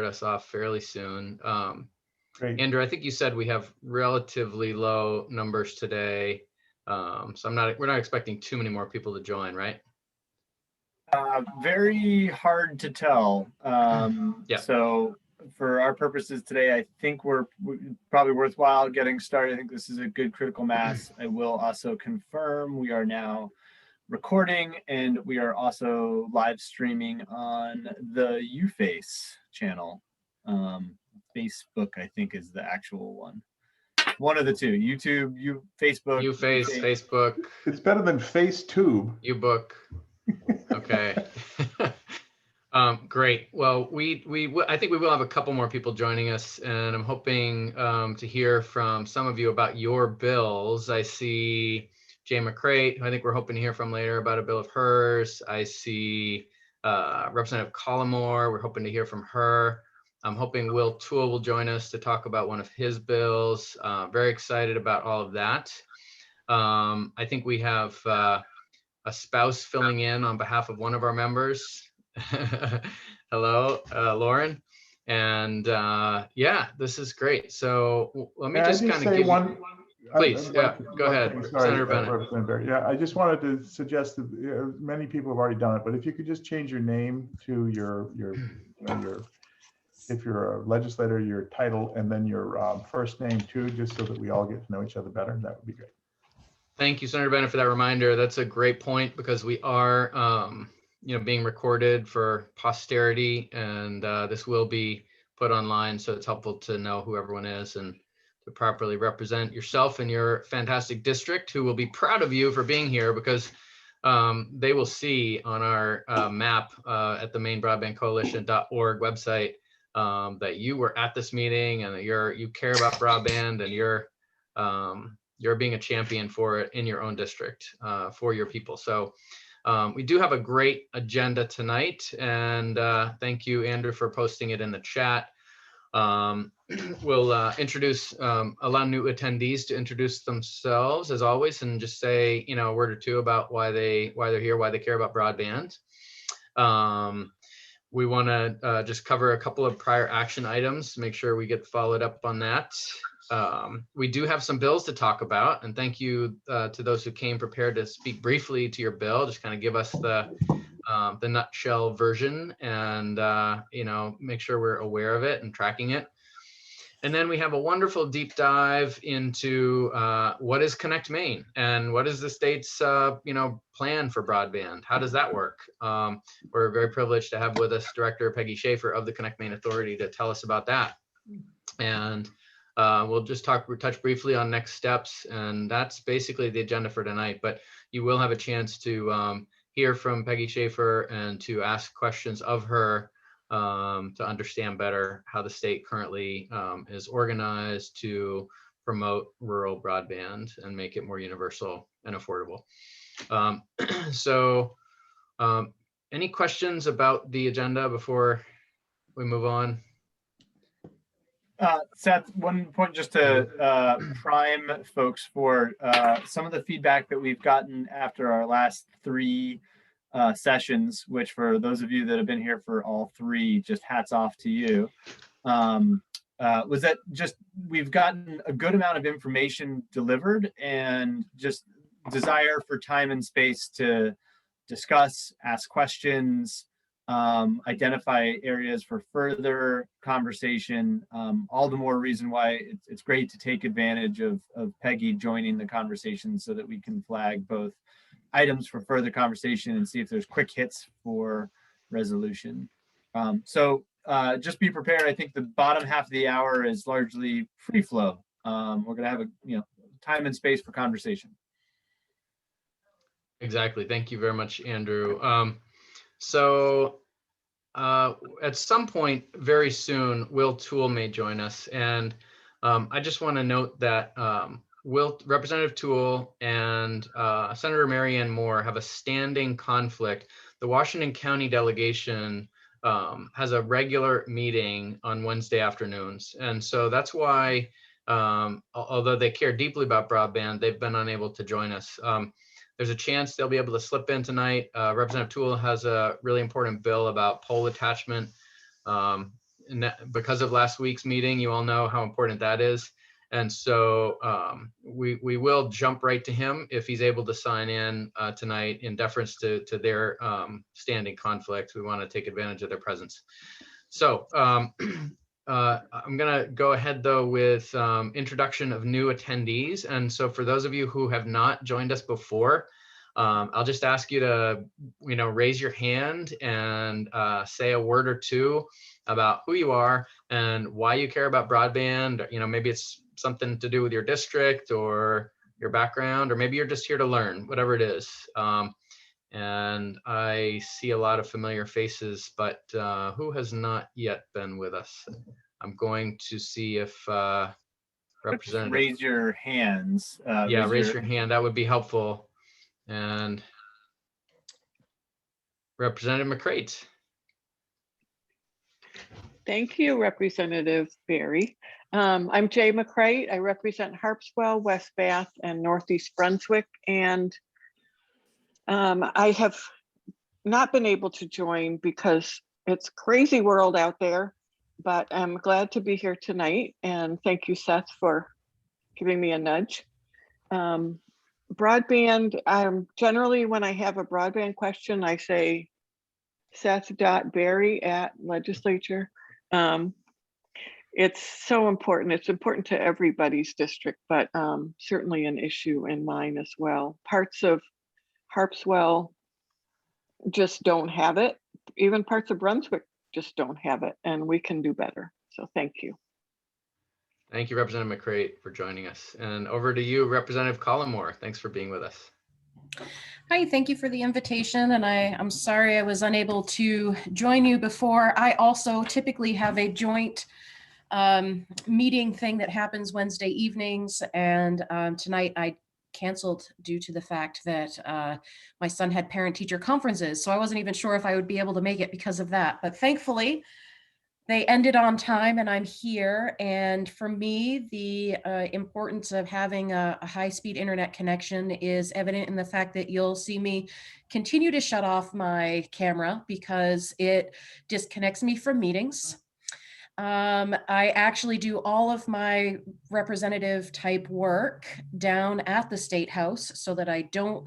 us off fairly soon. Great. Andrew, I think you said we have relatively low numbers today. So we're not expecting too many more people to join, right? Very hard to tell. Yeah. So for our purposes today, I think we're probably worthwhile getting started. I think this is a good critical mass. I will also confirm we are now recording, and we are also live streaming on the UFace channel. Facebook, I think, is the actual one. One of the two: YouTube, Facebook. UFace, Facebook. It's better than FaceTube. UBook. Okay. Great. Well, I think we will have a couple more people joining us, and I'm hoping to hear from some of you about your bills. I see Jay McCrate, who I think we're hoping to hear from later about a bill of hers. I see Representative Collimore. We're hoping to hear from her. I'm hoping Will Toole will join us to talk about one of his bills. Very excited about all of that. I think we have a spouse filling in on behalf of one of our members. Hello, Lauren. And yeah, this is great. So let me just kind of give you, please, yeah, go ahead, Senator Bennett. Yeah, I just wanted to suggest that many people have already done it, but if you could just change your name to your if you're a legislator, your title, and then your first name too, just so that we all get to know each other better, that would be great. Thank you, Senator Bennett, for that reminder. That's a great point, because we are being recorded for posterity, and this will be put online, so it's helpful to know who everyone is and to properly represent yourself and your fantastic district, who will be proud of you for being here, because they will see on our map at the MaineBroadbandCoalition.org website that you were at this meeting, and that you care about broadband, and you're being a champion for it in your own district for your people. So we do have a great agenda tonight, and thank you, Andrew, for posting it in the chat. We'll allow new attendees to introduce themselves as always, and just say a word or two about why they're here, why they care about broadband. We want to just cover a couple of prior action items, make sure we get followed up on that. We do have some bills to talk about, and thank you to those who came prepared to speak briefly to your bill. Just kind of give us the nutshell version, and make sure we're aware of it and tracking it. And then we have a wonderful deep dive into what is Connect Maine, and what is the state's plan for broadband. How does that work? We're very privileged to have with us Director Peggy Schaefer of the Connect Maine Authority to tell us about that. And we'll just touch briefly on next steps, and that's basically the agenda for tonight. But you will have a chance to hear from Peggy Schaefer and to ask questions of her to understand better how the state currently is organized to promote rural broadband and make it more universal and affordable. So any questions about the agenda before we move on? Seth, one point just to prime folks for some of the feedback that we've gotten after our last 3 sessions, which for those of you that have been here for all 3, just hats off to you, was that just we've gotten a good amount of information delivered, and just desire for time and space to discuss, ask questions, identify areas for further conversation. All the more reason why it's great to take advantage of Peggy joining the conversation, so that we can flag both items for further conversation and see if there's quick hits for resolution. So just be prepared. I think the bottom half of the hour is largely free flow. We're going to have a time and space for conversation. Exactly. Thank you very much, Andrew. So at some point very soon, Will Toole may join us. And I just want to note that Representative Toole and Senator Marianne Moore have a standing conflict. The Washington County delegation has a regular meeting on Wednesday afternoons. And so that's why, although they care deeply about broadband, they've been unable to join us. There's a chance they'll be able to slip in tonight. Representative Toole has a really important bill about pole attachment. because of last week's meeting, you all know how important that is. And so we will jump right to him if he's able to sign in tonight in deference to their standing conflict. We want to take advantage of their presence. So I'm going to go ahead, though, with introduction of new attendees. And so for those of you who have not joined us before, I'll just ask you to, raise your hand and say a word or two about who you are and why you care about broadband. Maybe it's something to do with your district or your background, or maybe you're just here to learn, whatever it is. And I see a lot of familiar faces, but who has not yet been with us? I'm going to see if Representative. Raise your hands. Yeah, raise your hand. That would be helpful. And Representative McCrate. Thank you, Representative Barry. I'm Jay McCrate. I represent Harpswell, West Bath, and Northeast Brunswick. And I have not been able to join because it's crazy world out there, but I'm glad to be here tonight. And thank you, Seth, for giving me a nudge. Broadband, generally when I have a broadband question, I say Seth.Barry@legislature. It's so important. It's important to everybody's district, but certainly an issue in mine as well. Parts of Harpswell just don't have it. Even parts of Brunswick just don't have it, and we can do better. So thank you. Thank you, Representative McCrate, for joining us. And over to you, Representative Collimore. Thanks for being with us. Hi, thank you for the invitation. And I'm sorry I was unable to join you before. I also typically have a joint meeting thing that happens Wednesday evenings. And tonight I canceled due to the fact that my son had parent-teacher conferences. So I wasn't even sure if I would be able to make it because of that. But thankfully, they ended on time and I'm here. And for me, the importance of having a high-speed internet connection is evident in the fact that you'll see me continue to shut off my camera because it disconnects me from meetings. I actually do all of my representative type work down at the State House so that I don't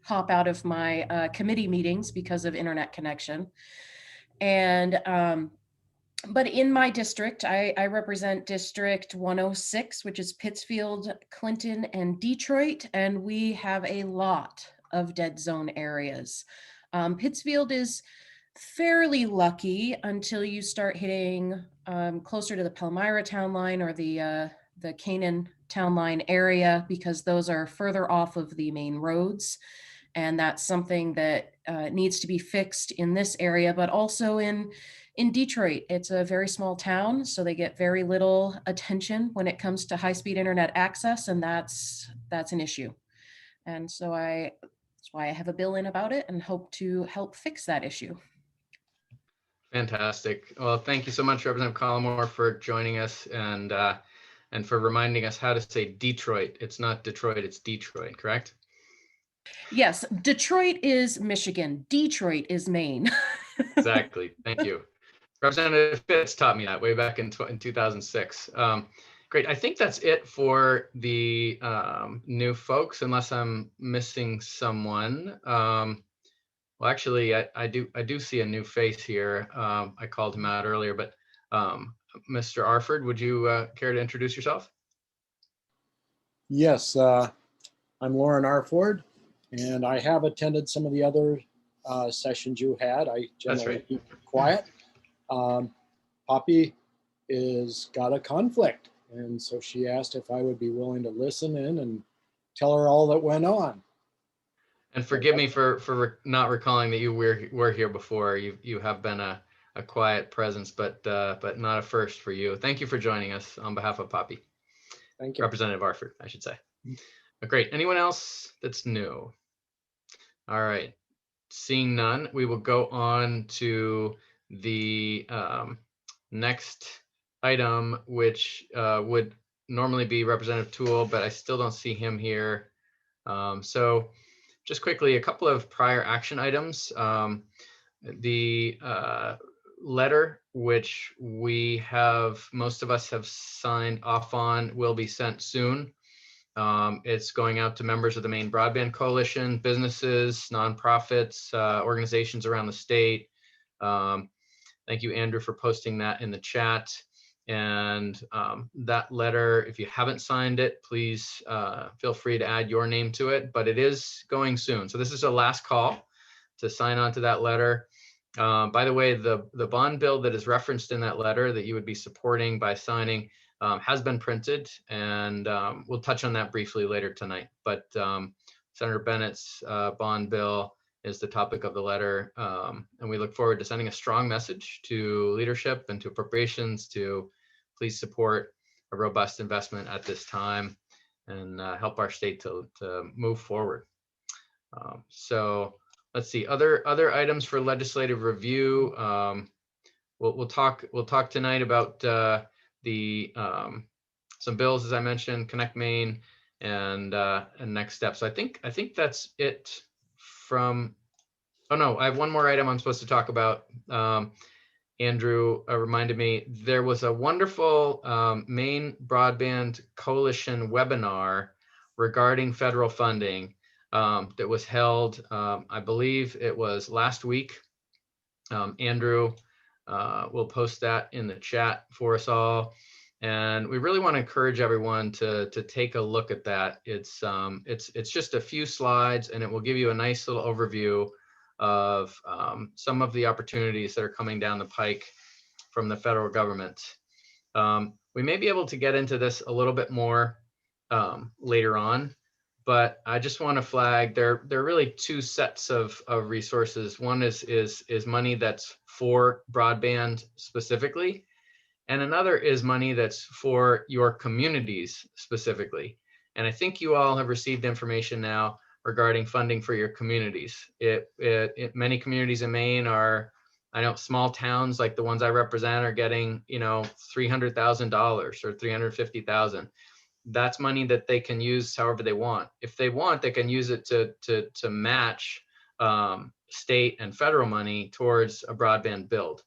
hop out of my committee meetings because of internet connection. And but in my district, I represent District 106, which is Pittsfield, Clinton, and Detroit, and we have a lot of dead zone areas. Pittsfield is fairly lucky until you start hitting closer to the Palmyra town line or the Canaan town line area, because those are further off of the main roads. And that's something that needs to be fixed in this area, but also in Detroit. It's a very small town, so they get very little attention when it comes to high-speed internet access, and that's an issue. And so that's why I have a bill in about it and hope to help fix that issue. Fantastic. Well, thank you so much, Representative Collimore, for joining us and for reminding us how to say Detroit. It's not Detroit, it's Detroit, correct? Yes, Detroit is Michigan. Detroit is Maine. Exactly. Thank you. Representative Fitz taught me that way back in 2006. Great. I think that's it for the new folks, unless I'm missing someone. Well, actually, I do see a new face here. I called him out earlier, but Mr. Arford, would you care to introduce yourself? Yes, I'm Lauren Arford, and I have attended some of the other sessions you had. I generally keep quiet. Poppy is got a conflict, and so she asked if I would be willing to listen in and tell her all that went on. And forgive me for not recalling that you were here before. You have been a quiet presence, but not a first for you. Thank you for joining us on behalf of Poppy. Thank you. Representative Arford, I should say. Great. Anyone else that's new? All right. Seeing none, we will go on to the next item, which would normally be Representative Toole, but I still don't see him here. So just quickly, a couple of prior action items. The letter, which most of us have signed off on, will be sent soon. It's going out to members of the Maine Broadband Coalition, businesses, nonprofits, organizations around the state. Thank you, Andrew, for posting that in the chat. And that letter, if you haven't signed it, please feel free to add your name to it, but it is going soon. So this is a last call to sign on to that letter. By the way, the bond bill that is referenced in that letter that you would be supporting by signing has been printed, and we'll touch on that briefly later tonight. But Senator Bennett's bond bill is the topic of the letter, and we look forward to sending a strong message to leadership and to appropriations to please support a robust investment at this time and help our state to move forward. So let's see, other items for legislative review. We'll talk tonight about some bills, as I mentioned, Connect Maine and next steps. So I think that's it from. Oh no, I have one more item I'm supposed to talk about. Andrew reminded me there was a wonderful Maine Broadband Coalition webinar regarding federal funding that was held, I believe it was last week. Andrew will post that in the chat for us all. And we really want to encourage everyone to take a look at that. It's just a few slides, and it will give you a nice little overview of some of the opportunities that are coming down the pike from the federal government. We may be able to get into this a little bit more later on, but I just want to flag there are really two sets of resources. One is money that's for broadband specifically, and another is money that's for your communities specifically. And I think you all have received information now regarding funding for your communities. Many communities in Maine are, I know small towns like the ones I represent are getting, $300,000 or $350,000. That's money that they can use however they want. If they want, they can use it to match state and federal money towards a broadband build.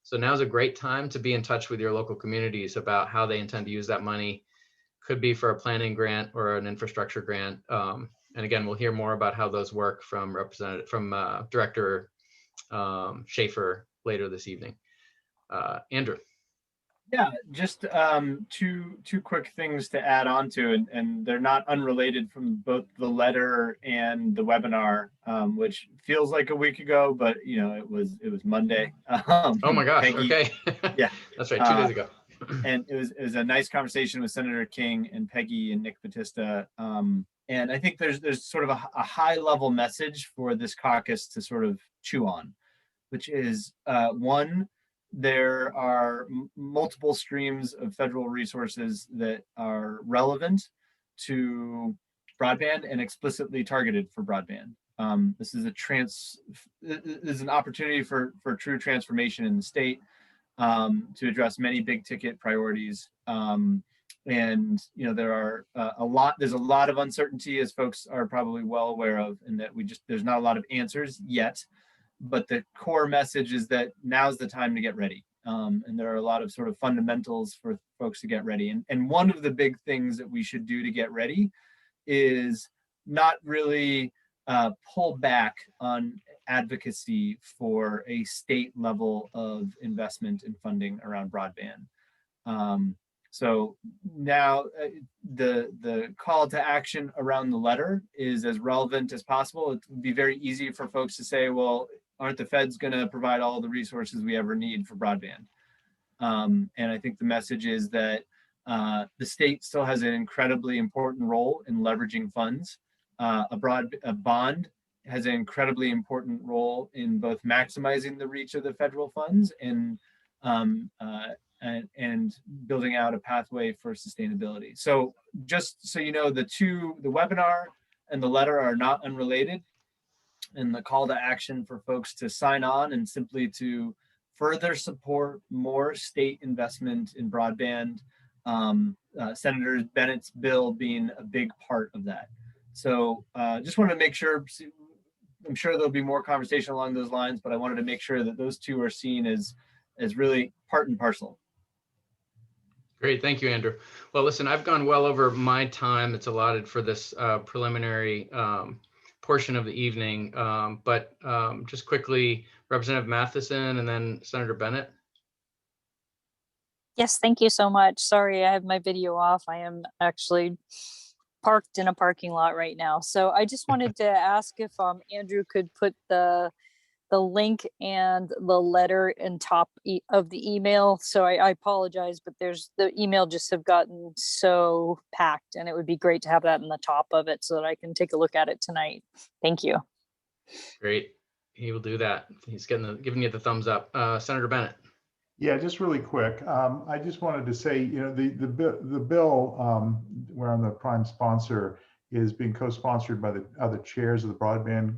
So now's a great time to be in touch with your local communities about how they intend to use that money. Could be for a planning grant or an infrastructure grant. And again, we'll hear more about how those work from Director Schaefer later this evening. Andrew. Yeah, just two quick things to add on to, and they're not unrelated from both the letter and the webinar, which feels like a week ago, but it was Monday. Oh my gosh! Peggy, okay. Yeah, that's right. 2 days ago. And it was a nice conversation with Senator King and Peggy and Nick Batista. And I think there's sort of a high level message for this caucus to sort of chew on, which is one, there are multiple streams of federal resources that are relevant to broadband and explicitly targeted for broadband. This is an opportunity for true transformation in the state to address many big ticket priorities. And there are there's a lot of uncertainty, as folks are probably well aware of, and that there's not a lot of answers yet. But the core message is that now's the time to get ready. And there are a lot of sort of fundamentals for folks to get ready. And one of the big things that we should do to get ready is not really pull back on advocacy for a state level of investment and funding around broadband. So now the call to action around the letter is as relevant as possible. It would be very easy for folks to say, well, aren't the feds going to provide all the resources we ever need for broadband? And I think the message is that the state still has an incredibly important role in leveraging funds. A bond has an incredibly important role in both maximizing the reach of the federal funds and building out a pathway for sustainability. So just so you know, the webinar and the letter are not unrelated. And the call to action for folks to sign on and simply to further support more state investment in broadband, Senator Bennett's bill being a big part of that. So just wanted to make sure, I'm sure there'll be more conversation along those lines, but I wanted to make sure that those two are seen as is really part and parcel. Great, thank you, Andrew. Well, listen, I've gone well over my time that's allotted for this preliminary portion of the evening, but just quickly, Representative Matheson and then Senator Bennett. Yes, thank you so much. Sorry, I have my video off. I am actually parked in a parking lot right now. So I just wanted to ask if Andrew could put the link and the letter in top of the email. So I apologize, but the email just have gotten so packed, and it would be great to have that in the top of it so that I can take a look at it tonight. Thank you. Great, he will do that. He's giving you the thumbs up. Senator Bennett. Yeah, just really quick. I just wanted to say, the bill where I'm the prime sponsor is being co-sponsored by the other chairs of the Broadband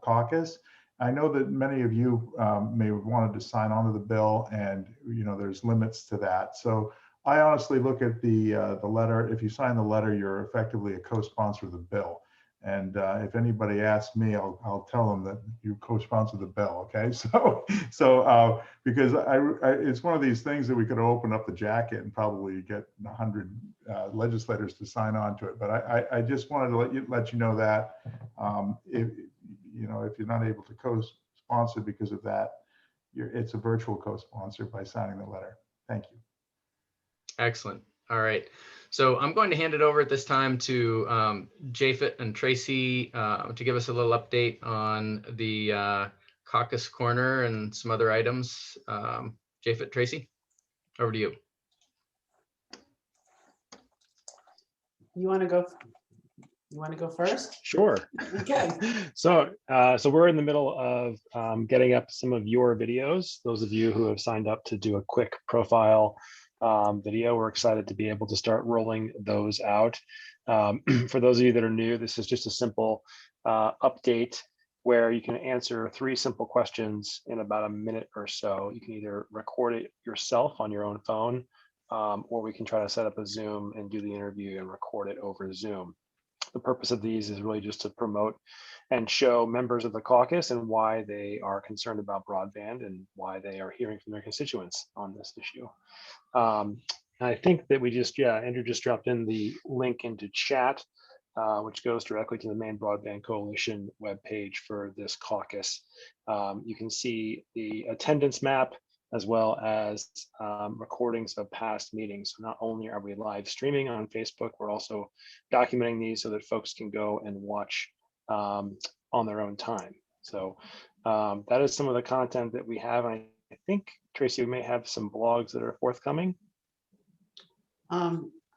Caucus. I know that many of you may have wanted to sign on to the bill, and there's limits to that. So I honestly look at the letter. If you sign the letter, you're effectively a co-sponsor of the bill. And if anybody asks me, I'll tell them that you co-sponsor the bill. Okay, so because it's one of these things that we could open up the jacket and probably get 100 legislators to sign on to it. But I just wanted to let you know that if you're not able to co-sponsor because of that, it's a virtual co-sponsor by signing the letter. Thank you. Excellent. All right. So I'm going to hand it over at this time to Japhet and Tracy to give us a little update on the caucus corner and some other items. Japhet, Tracy, over to you. You want to go? You want to go first? Sure. Okay. So we're in the middle of getting up some of your videos. Those of you who have signed up to do a quick profile video, we're excited to be able to start rolling those out. For those of you that are new, this is just a simple update where you can answer 3 simple questions in about a minute or so. You can either record it yourself on your own phone, or we can try to set up a Zoom and do the interview and record it over Zoom. The purpose of these is really just to promote and show members of the caucus and why they are concerned about broadband and why they are hearing from their constituents on this issue. I think that Andrew just dropped in the link into chat, which goes directly to the Maine Broadband Coalition webpage for this caucus. You can see the attendance map as well as recordings of past meetings. So not only are we live streaming on Facebook, we're also documenting these so that folks can go and watch on their own time. So that is some of the content that we have. I think, Tracy, we may have some blogs that are forthcoming.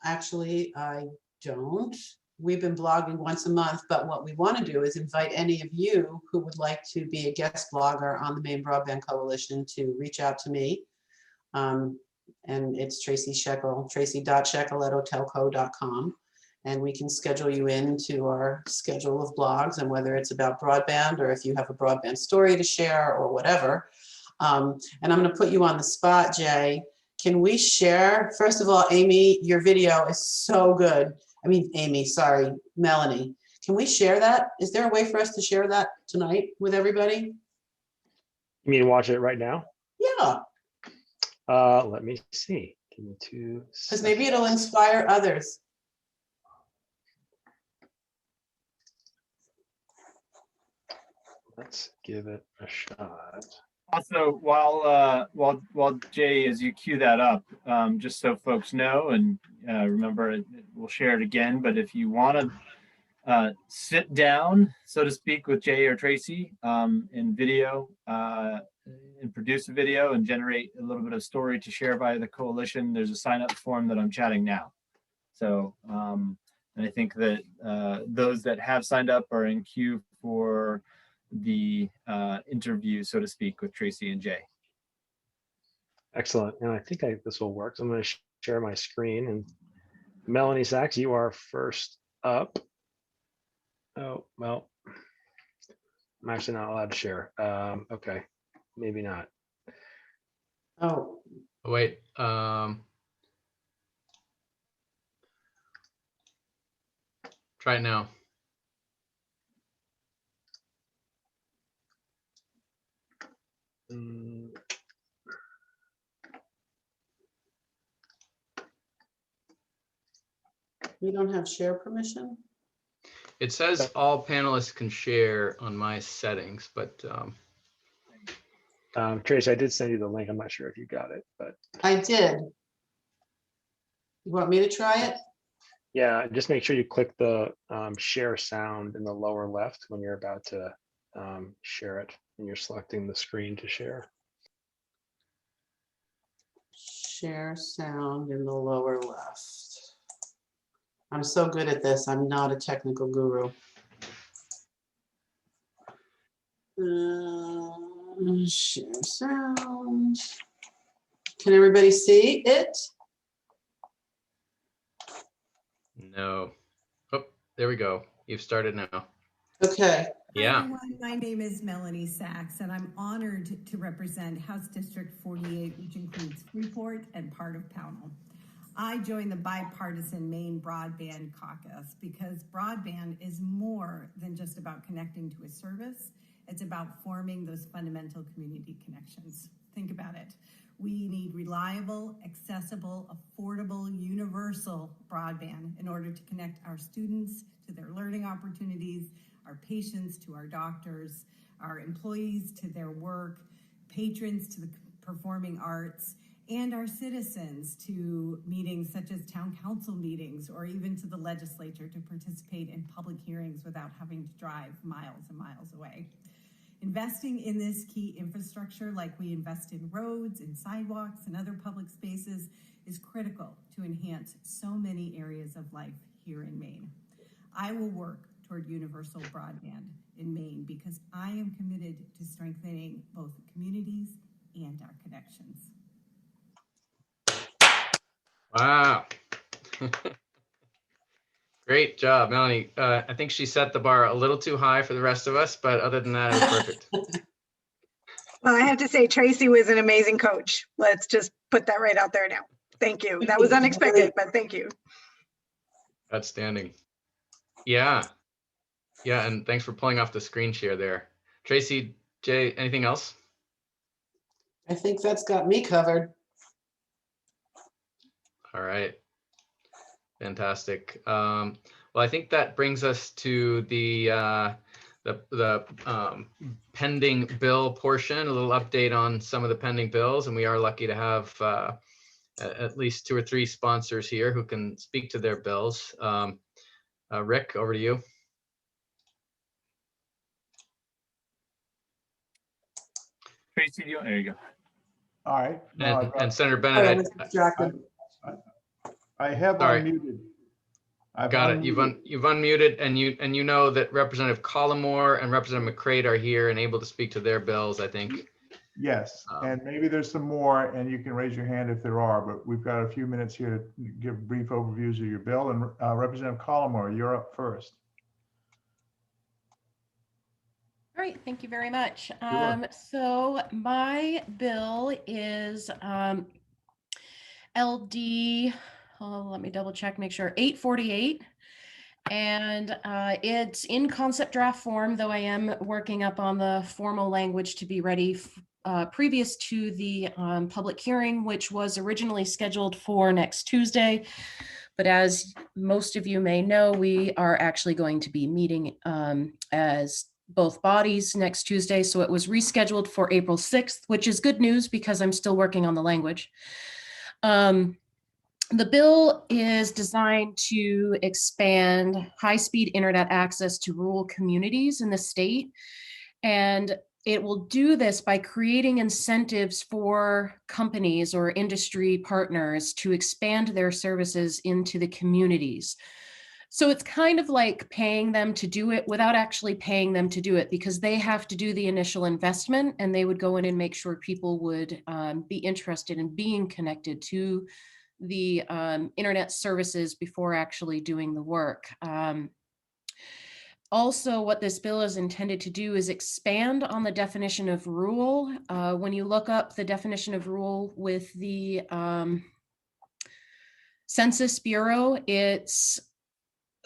Actually, I don't. We've been blogging once a month, but what we want to do is invite any of you who would like to be a guest blogger on the Maine Broadband Coalition to reach out to me. And it's Tracy Shekel, tracy.shekel@hotelco.com. And we can schedule you into our schedule of blogs, and whether it's about broadband or if you have a broadband story to share or whatever. And I'm going to put you on the spot, Jay. Can we share? First of all, Amy, your video is so good. I mean, Amy, sorry, Melanie. Can we share that? Is there a way for us to share that tonight with everybody? You mean watch it right now? Yeah. Let me see. Give me 2 seconds. Because maybe it'll inspire others. Let's give it a shot. Also, while Jay, as you cue that up, just so folks know, and remember, we'll share it again. But if you want to sit down, so to speak, with Jay or Tracy in video and produce a video and generate a little bit of story to share via the coalition, there's a sign-up form that I'm chatting now. So, and I think that those that have signed up are in queue for the interview, so to speak, with Tracy and Jay. Excellent. And I think this will work. So I'm going to share my screen. And Melanie Sachs, you are first up. Oh, well, I'm actually not allowed to share. Okay, maybe not. Oh. Wait. Try it now. We don't have share permission? It says all panelists can share on my settings, but Trace, I did send you the link. I'm not sure if you got it, but I did. You want me to try it? yeah, just make sure you click the share sound in the lower left when you're about to share it and you're selecting the screen to share. Share sound in the lower left. I'm so good at this. I'm not a technical guru. Share sound. Can everybody see it? no. Oh, there we go. You've started now. Okay. Hi, Yeah. everyone. My name is Melanie Sachs, and I'm honored to represent House District 48, which includes Freeport and part of Pownell. I joined the bipartisan Maine Broadband Caucus because broadband is more than just about connecting to a service. It's about forming those fundamental community connections. Think about it. We need reliable, accessible, affordable, universal broadband in order to connect our students to their learning opportunities, our patients to our doctors, our employees to their work, patrons to the performing arts, and our citizens to meetings such as town council meetings, or even to the legislature to participate in public hearings without having to drive miles and miles away. Investing in this key infrastructure, like we invest in roads and sidewalks and other public spaces, is critical to enhance so many areas of life here in Maine. I will work toward universal broadband in Maine because I am committed to strengthening both communities and our connections. Wow. Great job, Melanie. I think she set the bar a little too high for the rest of us, but other than that, it was perfect. Well, I have to say, Tracy was an amazing coach. Let's just put that right out there now. Thank you. That was unexpected, but thank you. Outstanding. Yeah. Yeah, and thanks for pulling off the screen share there. Tracy, Jay, anything else? I think that's got me covered. All right. Fantastic. Well, I think that brings us to the pending bill portion, a little update on some of the pending bills, and we are lucky to have at least 2 or 3 sponsors here who can speak to their bills. Rick, over to you. Tracy, there you go. All right. No, And Senator Sorry, I Bennett, was distracted. I have Sorry. unmuted. I've got it. unmuted. You've unmuted, and you know that Representative Collimore and Representative McCrate are here and able to speak to their bills, I think. Yes, and maybe there's some more, and you can raise your hand if there are, but we've got a few minutes here to give brief overviews of your bill. And Representative Collimore, you're up first. All right, thank you very much. Sure. So my bill is LD, let me double check, make sure, 848. And it's in concept draft form, though I am working up on the formal language to be ready previous to the public hearing, which was originally scheduled for next Tuesday. But as most of you may know, we are actually going to be meeting as both bodies next Tuesday. So it was rescheduled for April 6th, which is good news because I'm still working on the language. The bill is designed to expand high-speed internet access to rural communities in the state. And it will do this by creating incentives for companies or industry partners to expand their services into the communities. So it's kind of like paying them to do it without actually paying them to do it, because they have to do the initial investment and they would go in and make sure people would be interested in being connected to the internet services before actually doing the work. Also, what this bill is intended to do is expand on the definition of rural. When you look up the definition of rural with the Census Bureau, it's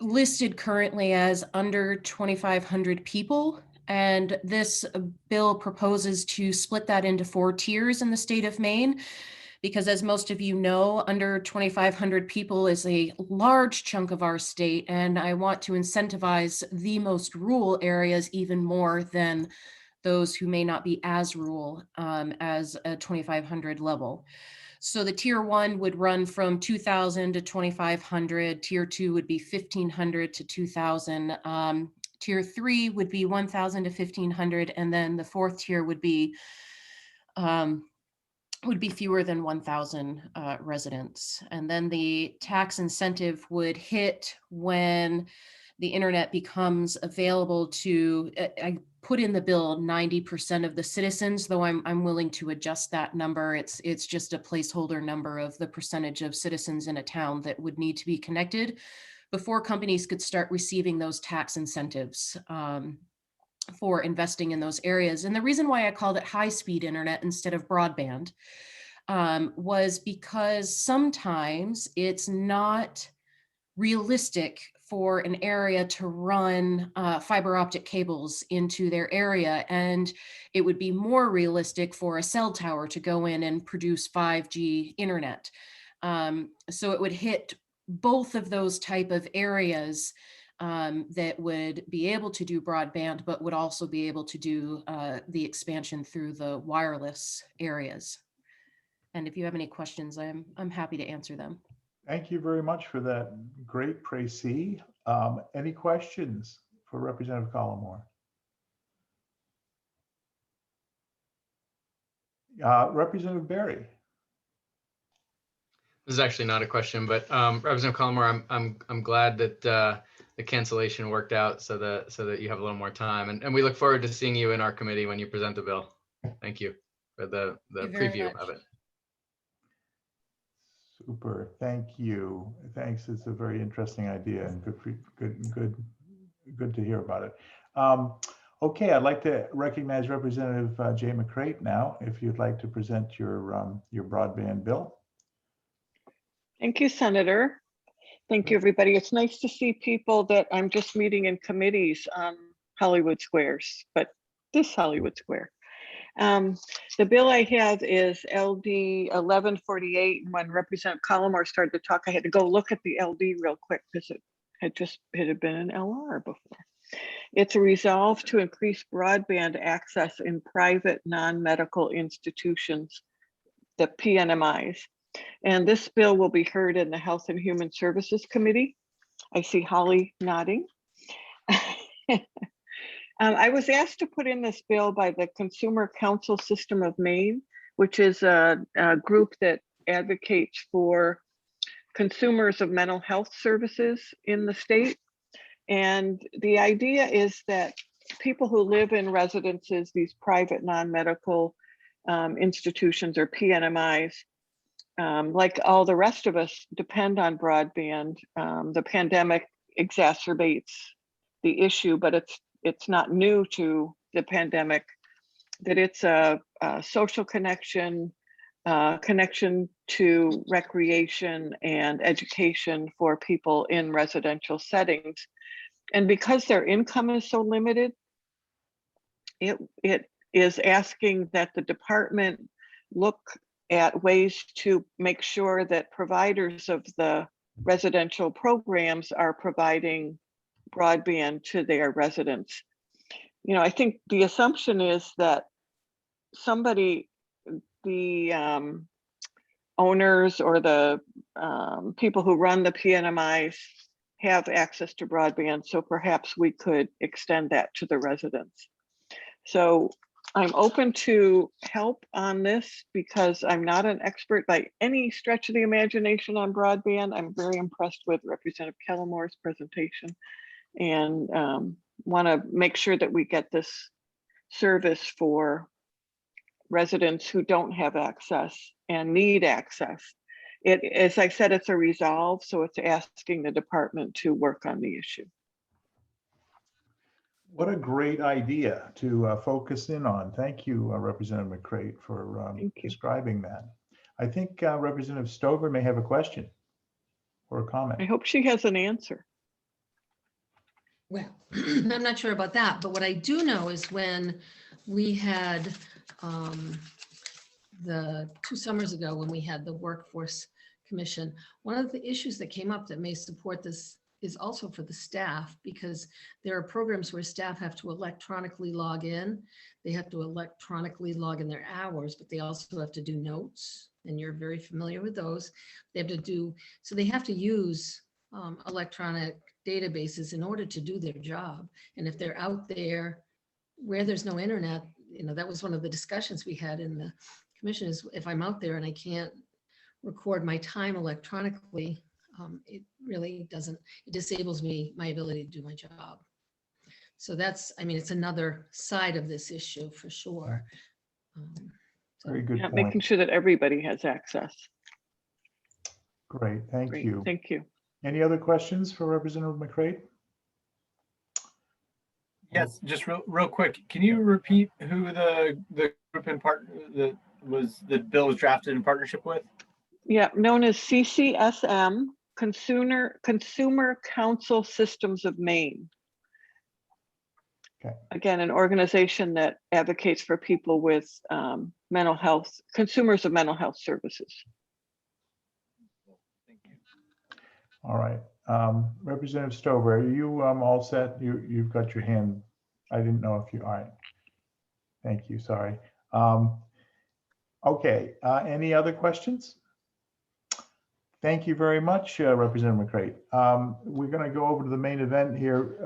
listed currently as under 2,500 people. And this bill proposes to split that into 4 tiers in the state of Maine, because as most of you know, under 2,500 people is a large chunk of our state, and I want to incentivize the most rural areas even more than those who may not be as rural as a 2,500 level. So the tier 1 would run from 2,000 to 2,500. Tier 2 would be 1,500 to 2,000. Tier 3 would be 1,000 to 1,500, and then the 4th tier would be fewer than 1,000 residents. And then the tax incentive would hit when the internet becomes available to, I put in the bill 90% of the citizens, though I'm willing to adjust that number. It's just a placeholder number of the percentage of citizens in a town that would need to be connected before companies could start receiving those tax incentives for investing in those areas. And the reason why I called it high-speed internet instead of broadband was because sometimes it's not realistic for an area to run fiber optic cables into their area, and it would be more realistic for a cell tower to go in and produce 5G internet. So it would hit both of those type of areas that would be able to do broadband, but would also be able to do the expansion through the wireless areas. And if you have any questions, I'm happy to answer them. Thank you very much for that great précis. Any questions for Representative Collimore? Representative Berry. This is actually not a question, but Representative Collimore, I'm glad that the cancellation worked out so that you have a little more time, and we look forward to seeing you in our committee when you present the bill. Thank you for the preview of it. Super, thank you. Thanks. It's a very interesting idea and good to hear about it. Okay, I'd like to recognize Representative Jay McCrate now, if you'd like to present your broadband bill. Thank you, Senator. Thank you, everybody. It's nice to see people that I'm just meeting in committees on Hollywood Squares, but this Hollywood Square. The bill I have is LD 1148. When Representative Collimore started to talk, I had to go look at the LD real quick because it had been an LR before. It's a resolve to increase broadband access in private non-medical institutions, the PNMIs. And this bill will be heard in the Health and Human Services Committee. I see Holly nodding. I was asked to put in this bill by the Consumer Counsel System of Maine, which is a group that advocates for consumers of mental health services in the state. And the idea is that people who live in residences, these private non-medical institutions or PNMIs, like all the rest of us, depend on broadband. The pandemic exacerbates the issue, but it's not new to the pandemic, that it's a social connection, connection to recreation and education for people in residential settings. And because their income is so limited, it is asking that the department look at ways to make sure that providers of the residential programs are providing broadband to their residents. You know, I think the assumption is that the owners or the people who run the PNMIs have access to broadband, so perhaps we could extend that to the residents. So I'm open to help on this because I'm not an expert by any stretch of the imagination on broadband. I'm very impressed with Representative Collimore's presentation and want to make sure that we get this service for residents who don't have access and need access. As I said, it's a resolve, so it's asking the department to work on the issue. What a great idea to focus in on. Thank you, Representative McCrate, for describing that. I think Representative Stover may have a question or a comment. I hope she has an answer. Well, I'm not sure about that, but what I do know is when we had the 2 summers ago when we had the Workforce Commission, one of the issues that came up that may support this is also for the staff, because there are programs where staff have to electronically log in. They have to electronically log in their hours, but they also have to do notes, and you're very familiar with those. They have to do, so they have to use electronic databases in order to do their job. And if they're out there where there's no internet, you know, that was one of the discussions we had in the commission, is if I'm out there and I can't record my time electronically, it really doesn't, it disables me, my ability to do my job. So that's, I mean, it's another side of this issue for sure. Very good Yeah, point. making sure that everybody has access. Great, thank Great, you. thank you. Any other questions for Representative McCray? Yes, just real quick. Can you repeat who the group in part that was the bill was drafted in partnership with? Yeah, known as CCSM, Consumer Council Systems of Maine. Okay. Again, an organization that advocates for people with mental health, consumers of mental health services. Thank you. All right. Representative Stover, are you all set? You've got your hand. I didn't know if you, all right. Thank you, sorry. Okay, any other questions? Thank you very much, Representative McCray. We're going to go over to the main event here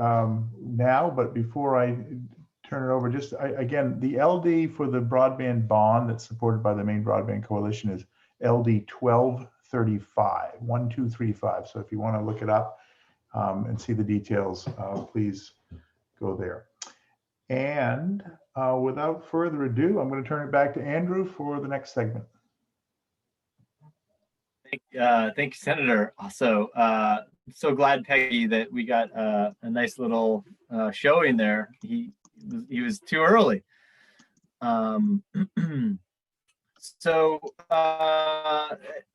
now, but before I turn it over, just again, the LD for the broadband bond that's supported by the Maine Broadband Coalition is LD 1235. So if you want to look it up and see the details, please go there. And without further ado, I'm going to turn it back to Andrew for the next segment. Thank you, Senator. Also, so glad, Peggy, that we got a nice little showing there. He was too early. So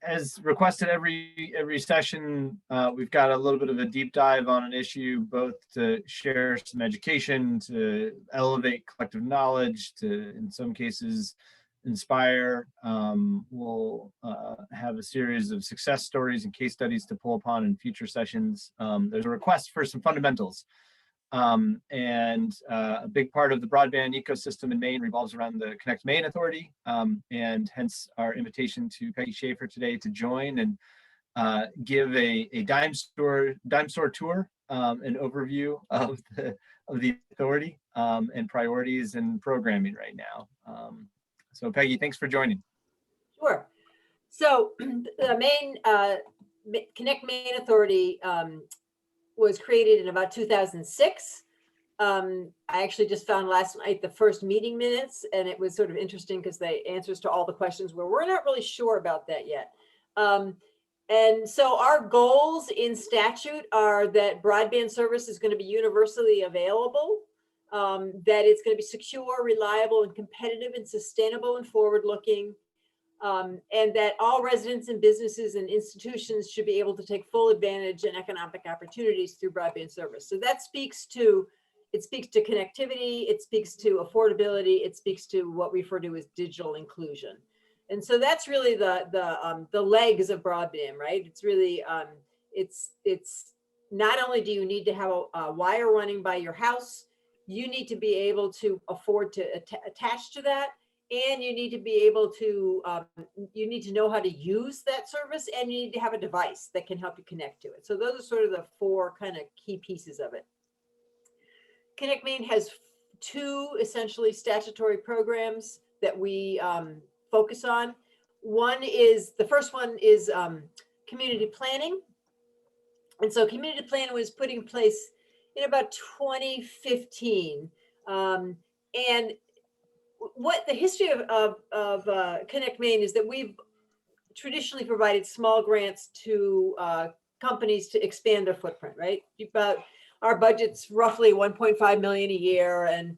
as requested every session, we've got a little bit of a deep dive on an issue, both to share some education, to elevate collective knowledge, to, in some cases, inspire. We'll have a series of success stories and case studies to pull upon in future sessions. There's a request for some fundamentals. And a big part of the broadband ecosystem in Maine revolves around the Connect Maine Authority, and hence our invitation to Peggy Schaefer today to join and give a dime store tour, an overview of the authority and priorities and programming right now. So Peggy, thanks for joining. Sure. So the Maine Connect Maine Authority was created in about 2006. I actually just found last night the first meeting minutes, and it was sort of interesting because the answers to all the questions were, we're not really sure about that yet. And so our goals in statute are that broadband service is going to be universally available, that it's going to be secure, reliable, and competitive and sustainable and forward-looking, and that all residents and businesses and institutions should be able to take full advantage and economic opportunities through broadband service. So that speaks to connectivity, it speaks to affordability, it speaks to what we refer to as digital inclusion. And so that's really the legs of broadband, right? It's really, it's not only do you need to have a wire running by your house, you need to be able to afford to attach to that. And you need to be able to, you need to know how to use that service, and you need to have a device that can help you connect to it. So those are sort of the four kind of key pieces of it. Connect Maine has two essentially statutory programs that we focus on. The first one is community planning. And so community planning was put in place in about 2015. And what the history of Connect Maine is that we've traditionally provided small grants to companies to expand their footprint, right? About our budget's roughly 1.5 million a year. And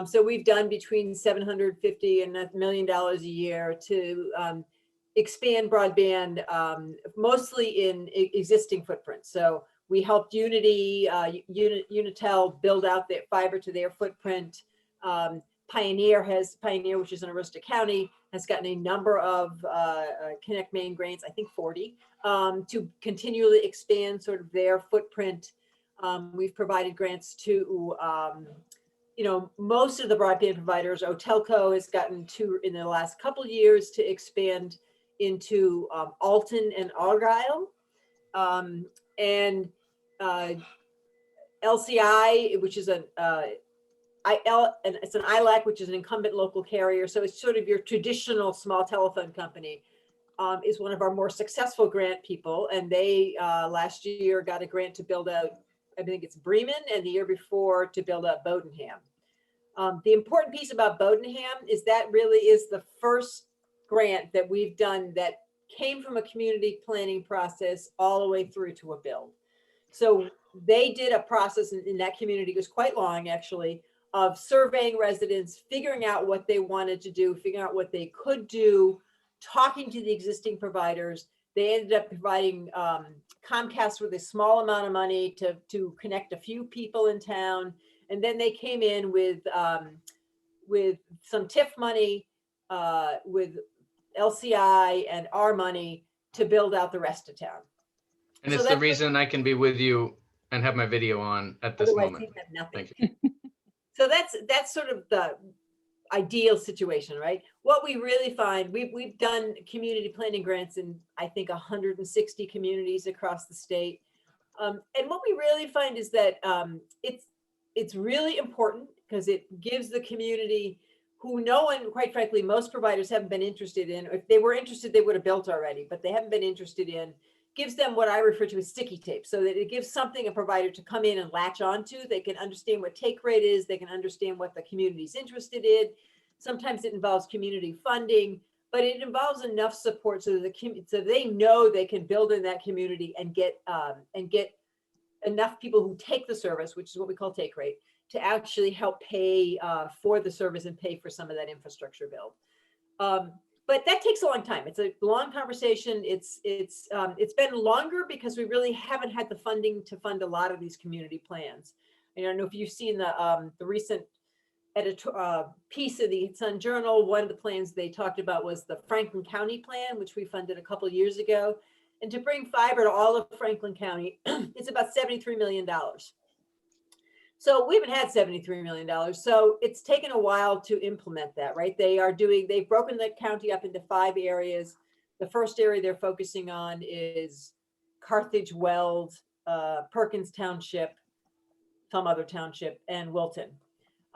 so we've done between $750,000 and $1 million a year to expand broadband, mostly in existing footprints. So we helped Unitel build out their fiber to their footprint. Pioneer, which is in Aroostook County, has gotten a number of Connect Maine grants, I think 40, to continually expand sort of their footprint. We've provided grants to, most of the broadband providers. Otelco has gotten two in the last couple of years to expand into Alton and Argyle. And LCI, which is it's an ILAC, which is an incumbent local carrier. So it's sort of your traditional small telephone company, is one of our more successful grant people. And they last year got a grant to build out, I think it's Bremen, and the year before to build out Bodenham. The important piece about Bodenham is that really is the first grant that we've done that came from a community planning process all the way through to a build. So they did a process in that community, it was quite long actually, of surveying residents, figuring out what they wanted to do, figuring out what they could do, talking to the existing providers. They ended up providing Comcast with a small amount of money to connect a few people in town. And then they came in with some TIF money, with LCI and our money to build out the rest of town. And it's the reason I can be with you and have my video on at this moment. You'd have nothing. Thank you. So that's sort of the ideal situation, right? What we really find, we've done community planning grants in, I think, 160 communities across the state. And what we really find is that it's really important because it gives the community who no one, quite frankly, most providers haven't been interested in. If they were interested, they would have built already, but they haven't been interested in, gives them what I refer to as sticky tape, so that it gives something a provider to come in and latch onto. They can understand what take rate is. They can understand what the community's interested in. Sometimes it involves community funding, but it involves enough support so that so they know they can build in that community and get enough people who take the service, which is what we call take rate, to actually help pay for the service and pay for some of that infrastructure build. But that takes a long time. It's a long conversation. It's been longer because we really haven't had the funding to fund a lot of these community plans. I don't know if you've seen the recent piece of the Sun Journal. One of the plans they talked about was the Franklin County plan, which we funded a couple of years ago. And to bring fiber to all of Franklin County, it's about $73 million. So we haven't had $73 million. So it's taken a while to implement that, right? They've broken the county up into 5 areas. The first area they're focusing on is Carthage, Weld, Perkins Township, some other township, and Wilton.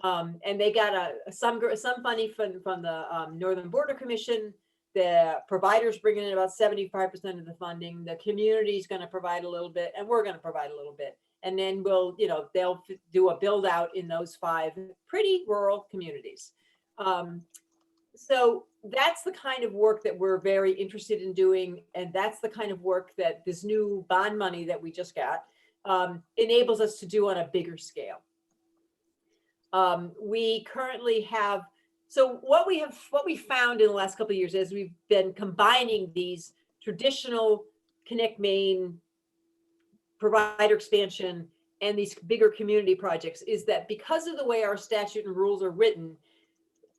And they got some money from the Northern Border Commission. The providers bringing in about 75% of the funding. The community is going to provide a little bit, and we're going to provide a little bit. And then they'll do a build out in those 5 pretty rural communities. So that's the kind of work that we're very interested in doing. And that's the kind of work that this new bond money that we just got enables us to do on a bigger scale. We currently have, so what we found in the last couple of years as we've been combining these traditional Connect Maine provider expansion and these bigger community projects is that because of the way our statute and rules are written,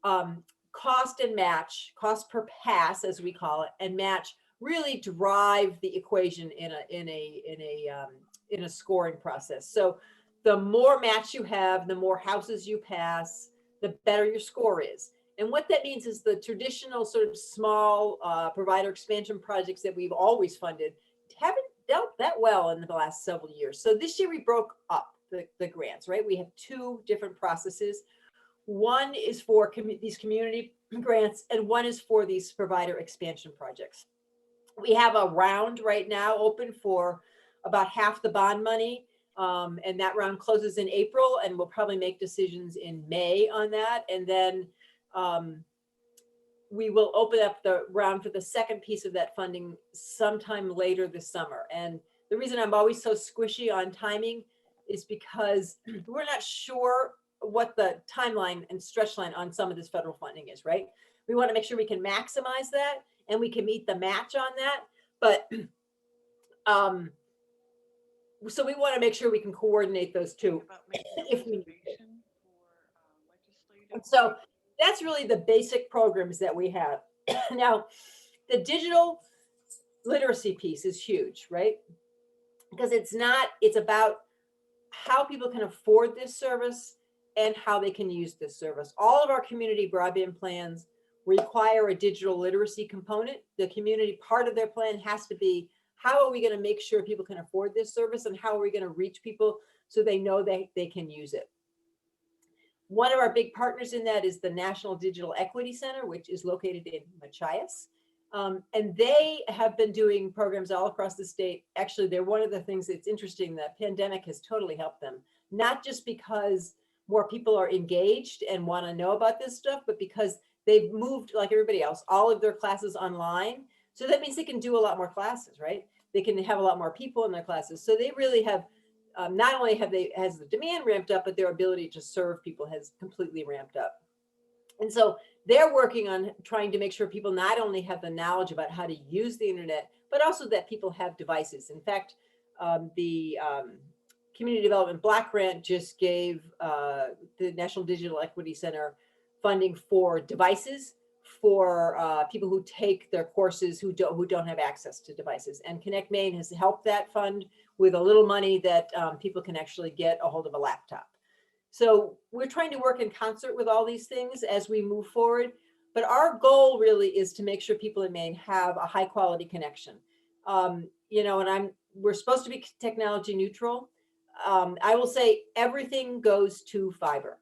cost and match, cost per pass, as we call it, and match really drive the equation in a scoring process. So the more match you have, the more houses you pass, the better your score is. And what that means is the traditional sort of small provider expansion projects that we've always funded haven't dealt that well in the last several years. So this year we broke up the grants, right? We have 2 different processes. One is for these community grants, and one is for these provider expansion projects. We have a round right now open for about half the bond money. And that round closes in April, and we'll probably make decisions in May on that. And then we will open up the round for the second piece of that funding sometime later this summer. And the reason I'm always so squishy on timing is because we're not sure what the timeline and stretch line on some of this federal funding is, right? We want to make sure we can maximize that and we can meet the match on that. But so we want to make sure we can coordinate those 2 if we need it. And so that's really the basic programs that we have. Now, the digital literacy piece is huge, right? Because it's about how people can afford this service and how they can use this service. All of our community broadband plans require a digital literacy component. The community part of their plan has to be, how are we going to make sure people can afford this service, and how are we going to reach people so they know they can use it? One of our big partners in that is the National Digital Equity Center, which is located in Machias. And they have been doing programs all across the state. Actually, they're one of the things that's interesting. The pandemic has totally helped them, not just because more people are engaged and want to know about this stuff, but because they've moved, like everybody else, all of their classes online. So that means they can do a lot more classes, right? They can have a lot more people in their classes. So they really have, not only has the demand ramped up, but their ability to serve people has completely ramped up. And so they're working on trying to make sure people not only have the knowledge about how to use the internet, but also that people have devices. In fact, the Community Development Block Grant just gave the National Digital Equity Center funding for devices for people who take their courses who don't have access to devices. And Connect Maine has helped that fund with a little money that people can actually get a hold of a laptop. So we're trying to work in concert with all these things as we move forward. But our goal really is to make sure people in Maine have a high quality connection. You know, and we're supposed to be technology neutral. I will say everything goes to fiber.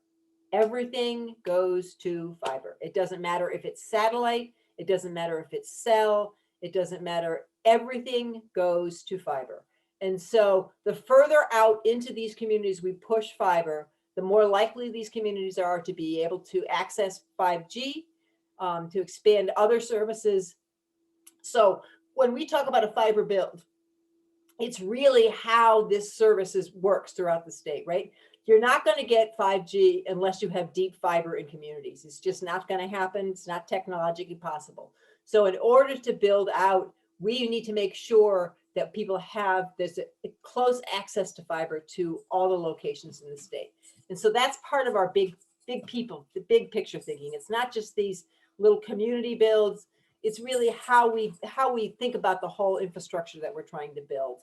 Everything goes to fiber. It doesn't matter if it's satellite. It doesn't matter if it's cell. It doesn't matter. Everything goes to fiber. And so the further out into these communities we push fiber, the more likely these communities are to be able to access 5G, to expand other services. So when we talk about a fiber build, it's really how this services works throughout the state, right? You're not going to get 5G unless you have deep fiber in communities. It's just not going to happen. It's not technologically possible. So in order to build out, we need to make sure that people have this close access to fiber to all the locations in the state. And so that's part of our big people, the big picture thinking. It's not just these little community builds. It's really how we think about the whole infrastructure that we're trying to build.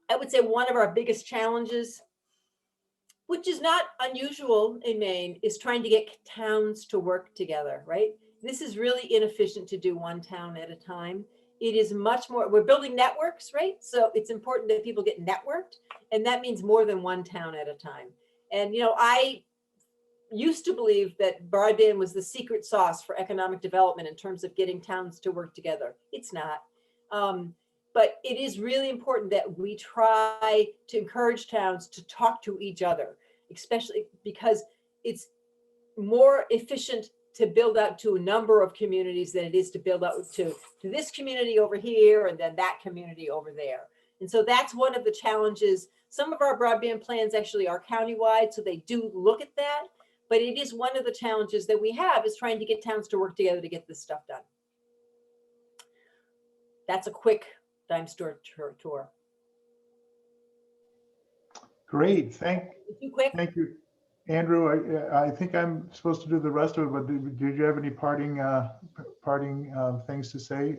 I would say one of our biggest challenges, which is not unusual in Maine, is trying to get towns to work together, right? This is really inefficient to do one town at a time. It is much more, we're building networks, right? So it's important that people get networked, and that means more than one town at a time. And, you know, I used to believe that broadband was the secret sauce for economic development in terms of getting towns to work together. It's not. But it is really important that we try to encourage towns to talk to each other, especially because it's more efficient to build out to a number of communities than it is to build out to this community over here and then that community over there. And so that's one of the challenges. Some of our broadband plans actually are countywide, so they do look at that. But it is one of the challenges that we have, is trying to get towns to work together to get this stuff done. That's a quick dime store tour. Great, thank you. Andrew, I think I'm supposed to do the rest of it, but did you have any parting things to say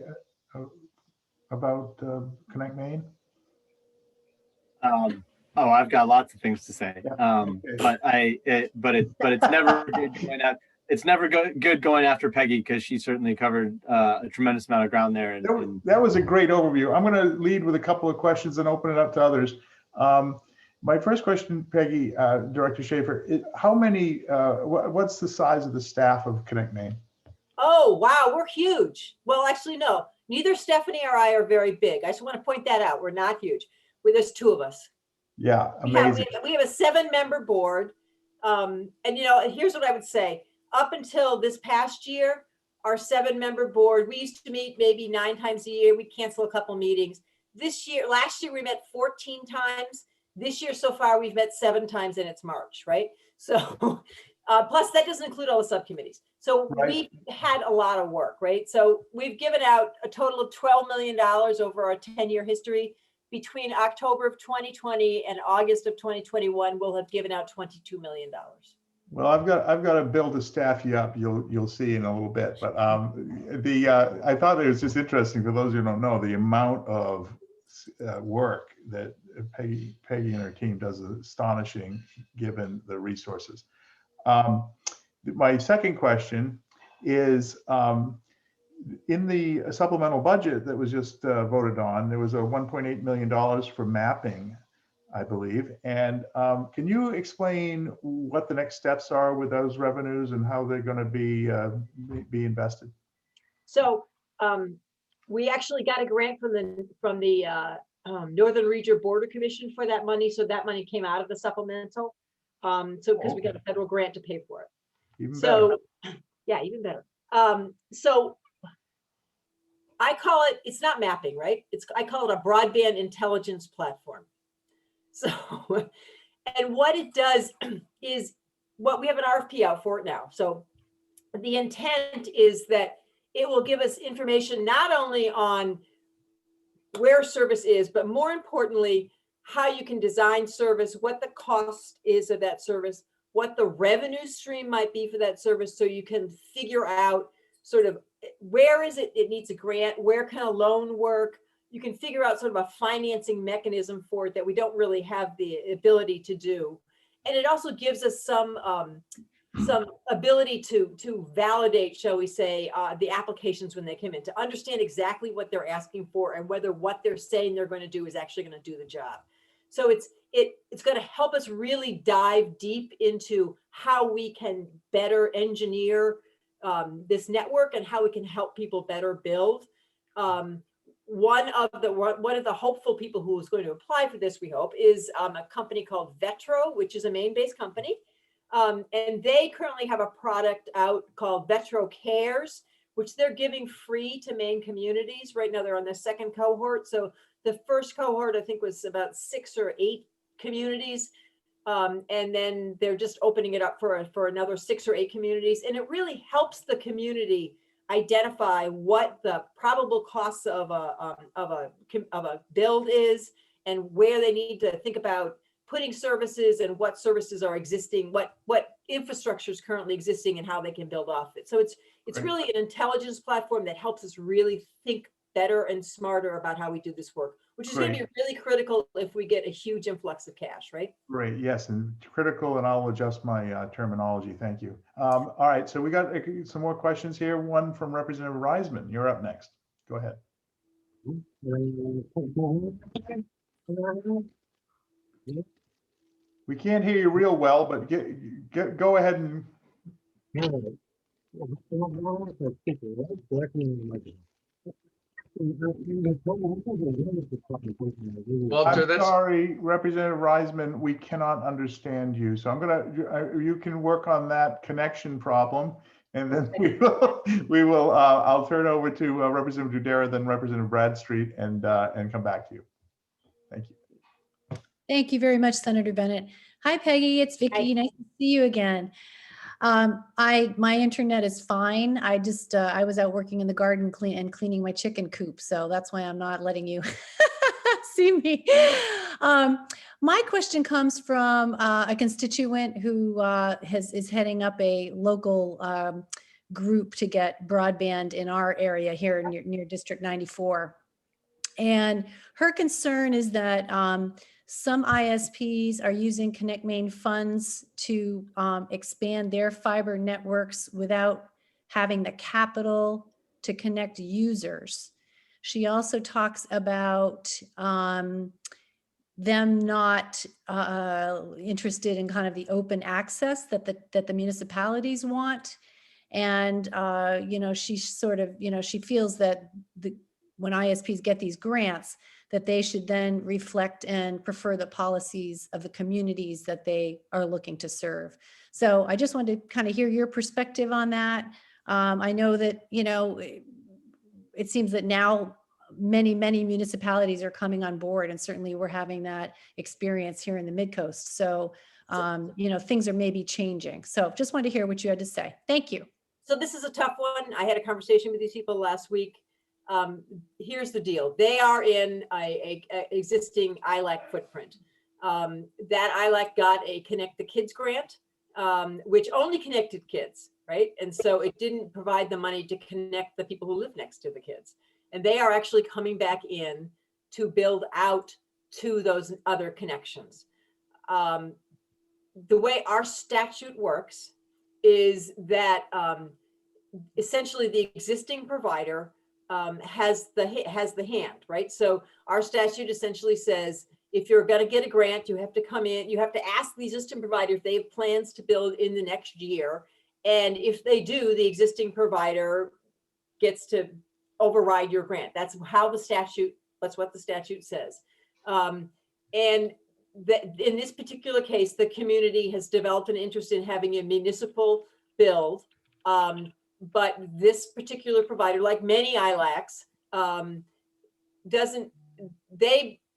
about Connect Maine? Oh, I've got lots of things to say, but it's never good going out. It's never good going after Peggy, because she certainly covered a tremendous amount of ground there. And that was a great overview. I'm going to lead with a couple of questions and open it up to others. My first question, Peggy, Director Schaefer, how many, what's the size of the staff of Connect Maine? Oh, wow, we're huge. Well, actually, no, neither Stephanie or I are very big. I just want to point that out. We're not huge. There's two of us. Yeah, amazing. We have a 7-member board. And, you know, here's what I would say. Up until this past year, our 7-member board, we used to meet maybe 9 times a year. We'd cancel a couple meetings. Last year, we met 14 times. This year so far, we've met 7 times, and it's March, right? So plus that doesn't include all the subcommittees. So we had a lot of work, right? So we've given out a total of $12 million over our 10-year history. Between October of 2020 and August of 2021, we'll have given out $22 million. Well, I've got a bill to staff you up. You'll see in a little bit. But I thought it was just interesting for those who don't know the amount of work that Peggy and her team does is astonishing given the resources. My second question is in the supplemental budget that was just voted on, there was a $1.8 million for mapping, I believe. And can you explain what the next steps are with those revenues and how they're going to be invested? So we actually got a grant from the Northern Region Border Commission for that money. So that money came out of the supplemental. So because we got a federal grant to pay for it. Even So better. yeah, even better. So I call it, it's not mapping, right? I call it a broadband intelligence platform. So, and what it does is what we have an RFP out for it now. So the intent is that it will give us information not only on where service is, but more importantly, how you can design service, what the cost is of that service, what the revenue stream might be for that service. So you can figure out sort of where is it needs a grant, where can a loan work? You can figure out sort of a financing mechanism for it that we don't really have the ability to do. And it also gives us some ability to validate, shall we say, the applications when they come in, to understand exactly what they're asking for and whether what they're saying they're going to do is actually going to do the job. So it's going to help us really dive deep into how we can better engineer this network and how we can help people better build. One of the hopeful people who is going to apply for this, we hope, is a company called Vetro, which is a Maine-based company. And they currently have a product out called Vetro Cares, which they're giving free to Maine communities. Right now, they're on the second cohort. So the first cohort, I think, was about 6 or 8 communities. And then they're just opening it up for another 6 or 8 communities. And it really helps the community identify what the probable costs of a build is and where they need to think about putting services and what services are existing, what infrastructure is currently existing and how they can build off it. So it's really an intelligence platform that helps us really think better and smarter about how we do this work, which is going to be really critical if we get a huge influx of cash, right? Great, yes, and critical, and I'll adjust my terminology. Thank you. All right, so we got some more questions here. One from Representative Reisman. You're up next. Go ahead. We can't hear you real well, but go ahead and. Walter, I'm sorry, Representative Reisman, we cannot understand you. So you can work on that connection problem, and then we will. I'll turn over to Representative Dudera, then Representative Bradstreet, and come back to you. Thank you. Thank you very much, Senator Bennett. Hi, Peggy. It's Vicki. Hi. Nice to see you again. My internet is fine. I was out working in the garden cleaning my chicken coop. So that's why I'm not letting you see me. My question comes from a constituent who is heading up a local group to get broadband in our area here near District 94. And her concern is that some ISPs are using Connect Maine funds to expand their fiber networks without having the capital to connect users. She also talks about them not interested in kind of the open access that the municipalities want. And, she sort of, she feels that when ISPs get these grants, that they should then reflect and prefer the policies of the communities that they are looking to serve. So I just wanted to kind of hear your perspective on that. I know that, it seems that now many municipalities are coming on board, and certainly we're having that experience here in the Mid-Coast. So, things are maybe changing. So just wanted to hear what you had to say. Thank you. So this is a tough one. I had a conversation with these people last week. Here's the deal. They are in a existing ILAC footprint. That ILAC got a Connect the Kids grant, which only connected kids, right? And so it didn't provide the money to connect the people who live next to the kids. And they are actually coming back in to build out to those other connections. The way our statute works is that essentially the existing provider has the hand, right? So our statute essentially says, if you're going to get a grant, you have to come in, you have to ask the existing provider if they have plans to build in the next year. And if they do, the existing provider gets to override your grant. That's what the statute says. And in this particular case, the community has developed an interest in having a municipal build. But this particular provider, like many ILACs,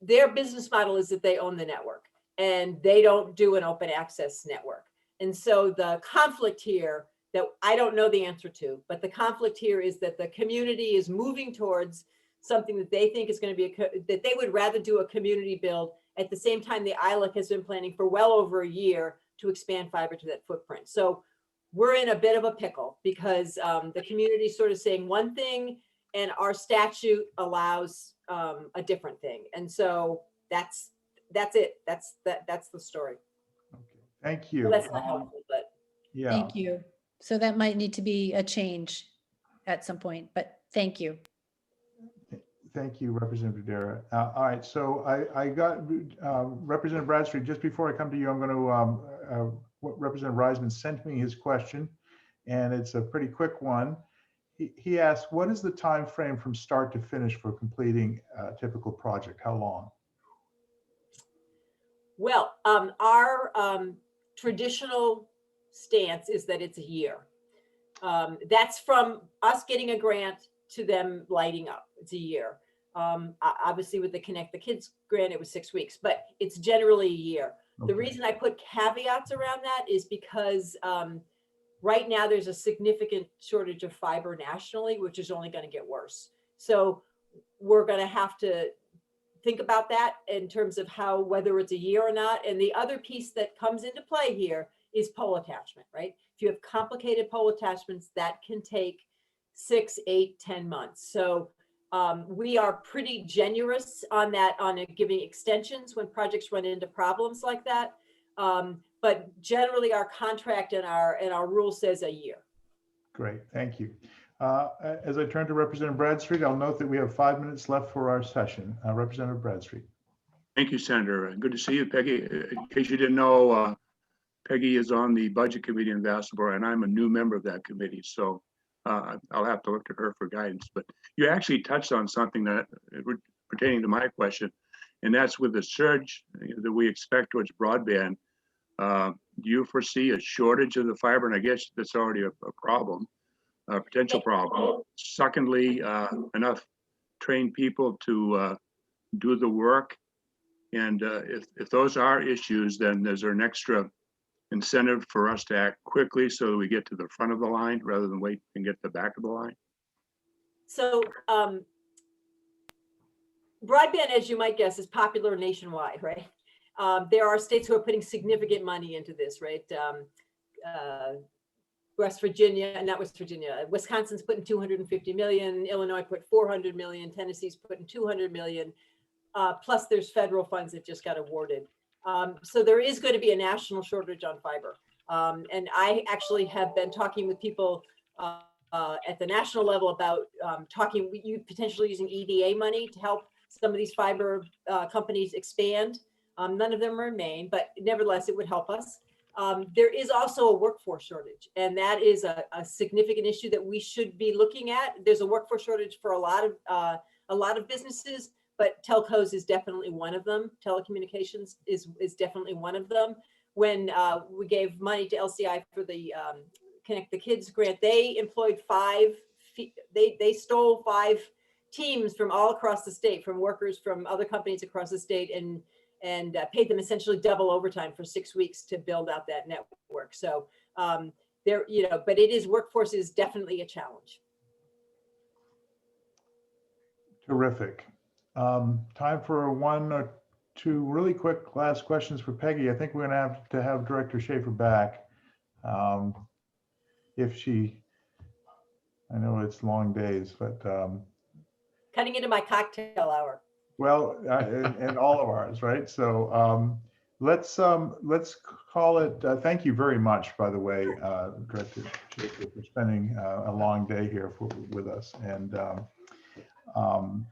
their business model is that they own the network and they don't do an open access network. And so the conflict here that I don't know the answer to, but the conflict here is that the community is moving towards something that they think is going to be, that they would rather do a community build at the same time the ILAC has been planning for well over a year to expand fiber to that footprint. So we're in a bit of a pickle because the community is sort of saying one thing and our statute allows a different thing. And so that's it. That's the story. Okay, thank you. Well, that's not helpful, but Yeah. Thank you. So that might need to be a change at some point, but thank you. Thank you, Representative Dara. All right, so I got Representative Bradstreet. Just before I come to you, I'm going to, Representative Reisman sent me his question, and it's a pretty quick one. He asked, what is the time frame from start to finish for completing a typical project? How long? well, our traditional stance is that it's a year. That's from us getting a grant to them lighting up. It's a year. Obviously with the Connect the Kids grant, it was 6 weeks, but it's generally a year. Okay. The reason I put caveats around that is because right now there's a significant shortage of fiber nationally, which is only going to get worse. So we're going to have to think about that in terms of whether it's a year or not. And the other piece that comes into play here is pole attachment, right? If you have complicated pole attachments, that can take 6, 8, 10 months. So we are pretty generous on that, on giving extensions when projects run into problems like that. But generally our contract and our rule says a year. Great, thank you. As I turn to Representative Bradstreet, I'll note that we have 5 minutes left for our session. Representative Bradstreet. Thank you, Senator. Good to see you, Peggy. In case you didn't know, Peggy is on the Budget Committee in Vassalboro, and I'm a new member of that committee. So I'll have to look to her for guidance. But you actually touched on something that pertaining to my question, and that's with the surge that we expect towards broadband. Do you foresee a shortage of the fiber? And I guess that's already a problem, a potential problem. Secondly, enough trained people to do the work. And if those are issues, then there's an extra incentive for us to act quickly so that we get to the front of the line rather than wait and get to the back of the line. So broadband, as you might guess, is popular nationwide, right? There are states who are putting significant money into this, right? West Virginia, not West Virginia, Wisconsin's putting 250 million, Illinois put 400 million, Tennessee's putting 200 million, plus there's federal funds that just got awarded. So there is going to be a national shortage on fiber. And I actually have been talking with people at the national level about potentially using EDA money to help some of these fiber companies expand. None of them are in Maine, but nevertheless, it would help us. There is also a workforce shortage, and that is a significant issue that we should be looking at. There's a workforce shortage for a lot of businesses, but telcos is definitely one of them. Telecommunications is definitely one of them. When we gave money to LCI for the Connect the Kids grant, they employed they stole 5 teams from all across the state, from workers from other companies across the state, and paid them essentially double overtime for 6 weeks to build out that network. So but workforce is definitely a challenge. Terrific. Time for 1 or 2 really quick last questions for Peggy. I think we're going to have Director Schaefer back. if she, I know it's long days, but Cutting into my cocktail hour. well, and all of ours, right? So let's call it. Thank you very much, by the way, Director Schaefer, for spending a long day here with us, and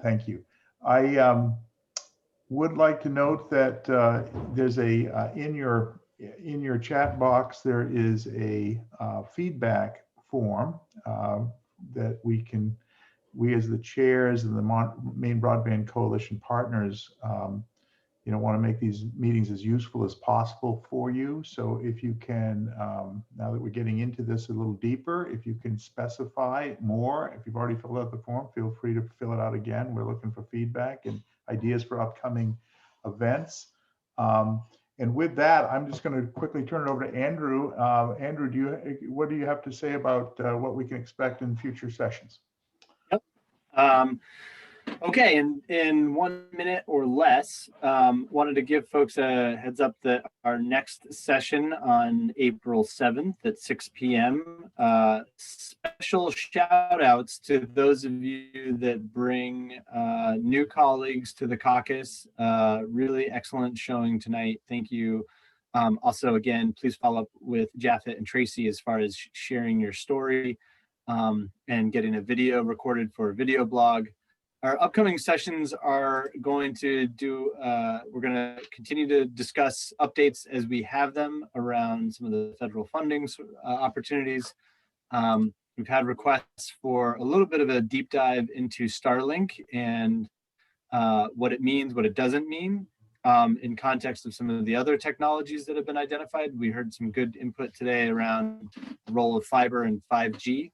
thank you. I would like to note that there's a in your chat box there is a feedback form that we as the chairs and the Maine Broadband Coalition partners, want to make these meetings as useful as possible for you. So if you can, now that we're getting into this a little deeper, if you can specify more, if you've already filled out the form, feel free to fill it out again. We're looking for feedback and ideas for upcoming events. And with that, I'm just going to quickly turn it over to Andrew. Andrew, what do you have to say about what we can expect in future sessions? Okay, in 1 minute or less, wanted to give folks a heads up that our next session on April 7th at 6 p.m. Special shout outs to those of you that bring new colleagues to the caucus. Really excellent showing tonight. Thank you. Also, again, please follow up with Japhet and Tracy as far as sharing your story and getting a video recorded for a video blog. Our upcoming sessions are going to we're going to continue to discuss updates as we have them around some of the federal funding opportunities. We've had requests for a little bit of a deep dive into Starlink and what it means, what it doesn't mean in context of some of the other technologies that have been identified. We heard some good input today around the role of fiber and 5G.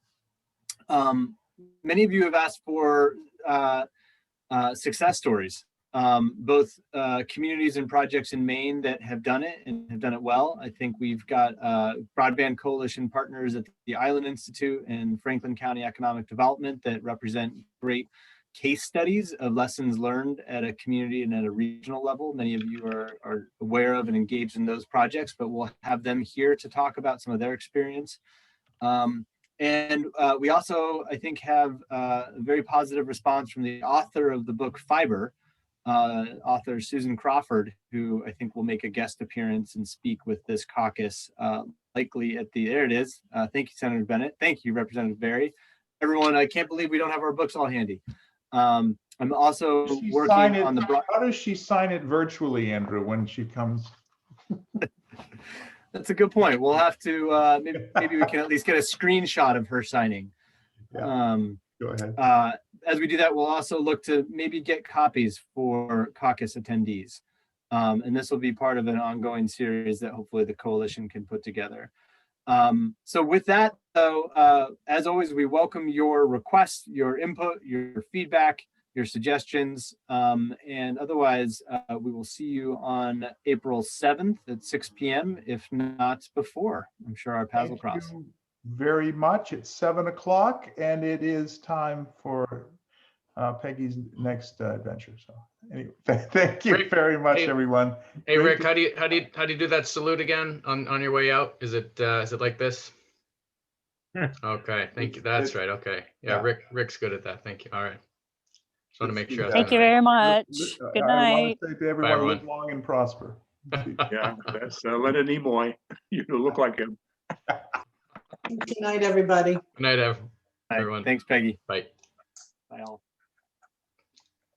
Many of you have asked for success stories, both communities and projects in Maine that have done it and have done it well. I think we've got Broadband Coalition partners at the Island Institute and Franklin County Economic Development that represent great case studies of lessons learned at a community and at a regional level. Many of you are aware of and engaged in those projects, but we'll have them here to talk about some of their experience. And we also, I think, have a very positive response from the author of the book Fiber, author Susan Crawford, who I think will make a guest appearance and speak with this caucus, likely at there it is. Thank you, Senator Bennett. Thank you, Representative Berry. Everyone, I can't believe we don't have our books all handy. I'm also working on the... How does she sign it virtually, Andrew, when she comes? That's a good point. We'll have to, maybe we can at least get a screenshot of her signing. Yeah. Go ahead. As we do that, we'll also look to maybe get copies for caucus attendees. And this will be part of an ongoing series that hopefully the coalition can put together. So with that, though, as always, we welcome your requests, your input, your feedback, your suggestions, and otherwise we will see you on April 7th at 6 p.m. if not before. I'm sure our paths will cross. Thank you very much. It's 7 o'clock and it is time for Peggy's next adventure. So anyway, thank you very much, everyone. Hey Rick, how do you do that salute again on your way out? Is it like this? Okay, thank you. That's right. Okay, yeah. Rick's good at that. Thank you. All right. Just want to make sure. Thank you very much. Good night. I want to say to everyone, live long and prosper. Yeah, that's Leonard Nimoy. You look like him. Good night, everybody. Good night, everyone. Thanks, Peggy. Bye. Bye all.